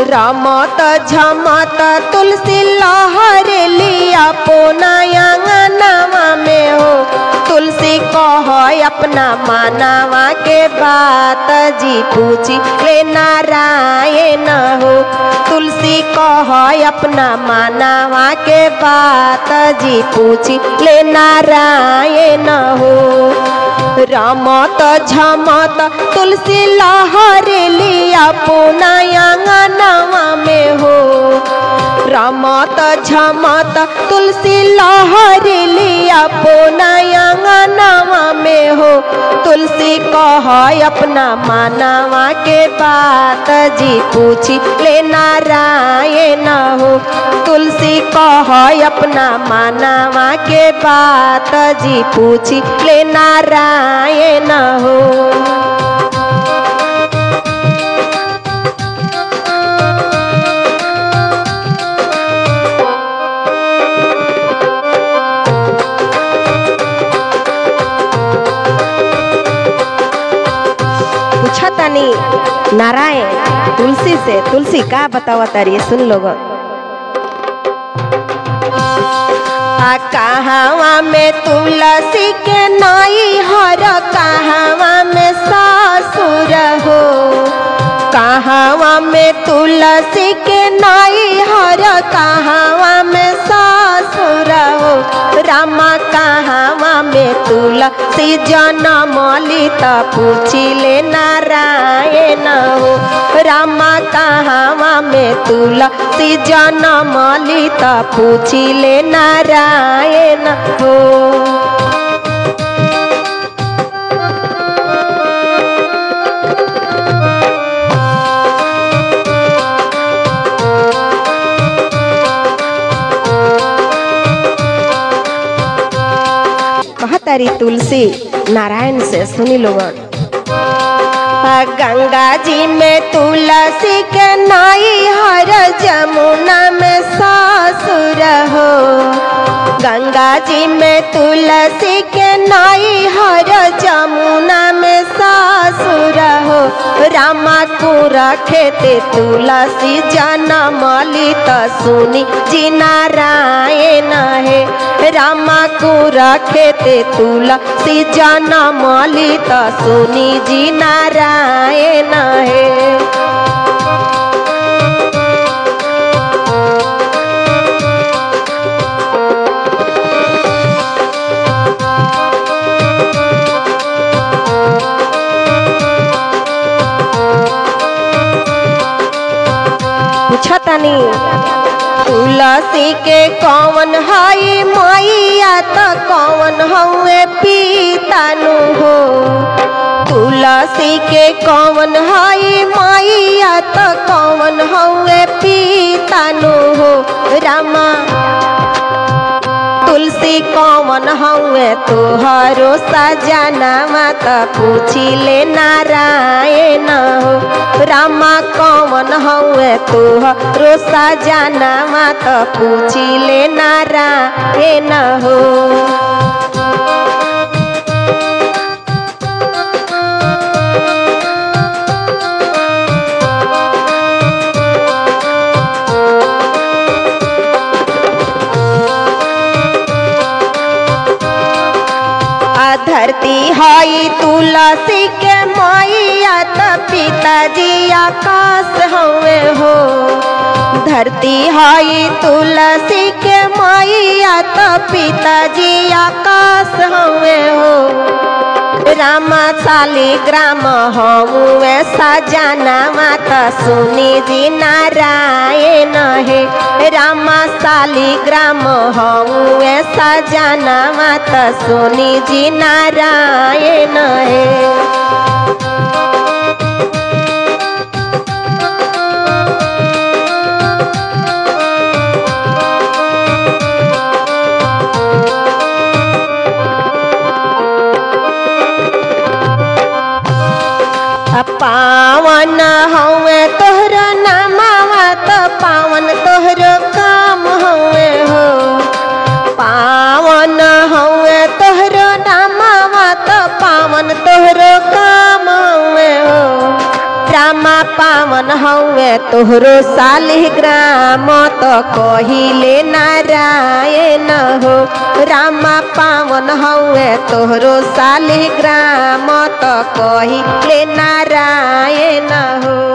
रमत झमत तुलसी लहरे लिया पोनायांगनावा में हो। तुलसी कह अपना मानवा के बात जी पूछी ले नारायण हो। तुलसी कह अपना मानवा के बात जी पूछी ले नारायण हो। रमत झमत तुलसी लहरे लिया पोनायांगनावा में हो। रमत झमत तुलसी लहरे लिया पोनायांगनावा में हो। तुलसी कह अपना मानवा के बात जी पूछी ले नारायण हो। तुलसी कह अपना मानवा के बात जी पूछी ले नारायण हो। तनी नारायण तुलसी से, तुलसी का बतावा तारी सुन लोग। कहावा में तुलसी के नाई हर, कहावा में सासुर हो। कहावा में तुलसी के नाई हर, कहावा में सासुर हो। रामा कहावा में तुलसी जनम लिता पूछी ले नारायण हो। रामा कहावा में तुलसी जनम लिता पूछी ले नारायण हो। तारी तुलसी नारायण से सुनी लोगन। गंगा जी में तुलसी के नाई हर, जमुना में सासुर हो। गंगा जी में तुलसी के नाई हर, जमुना में सासुर हो। रामा को रखेते तुलसी जनम लिता सुनी जी नारायण है। रामा को रखेते तुलसी जनम लिता सुनी जी नारायण है। पूछतनी तुलसी के कौन हई मैया त कौन हुए पितानु हो। तुलसी के कौन हई मैया त कौन हुए पितानु हो। रामा तुलसी कौन हुए तोहरो सजनावा त पूछी ले नारायण हो। रामा कौन हुए तोहरो सजनावा त पूछी ले नारायण हो। धरती हई तुलसी के मैया त पिताजी आकाश हुए हो। धरती हई तुलसी के मैया त पिताजी आकाश हुए हो। रामा शालिग्राम हुए सजनावा त सुनी जी नारायण है। रामा शालिग्राम हुए सजनावा त सुनी जी नारायण है। पावन हुए तोहरो नामावा त पावन तोहरो काम हुए हो। पावन हुए तोहरो नामावा त पावन तोहरो काम हुए हो। रामा पावन हुए हवे तोहरो शालिग्राम तो कहिले नारायण हो। रामा पावन हवे तोहरो शालिग्राम तो कहिले नारायण हो।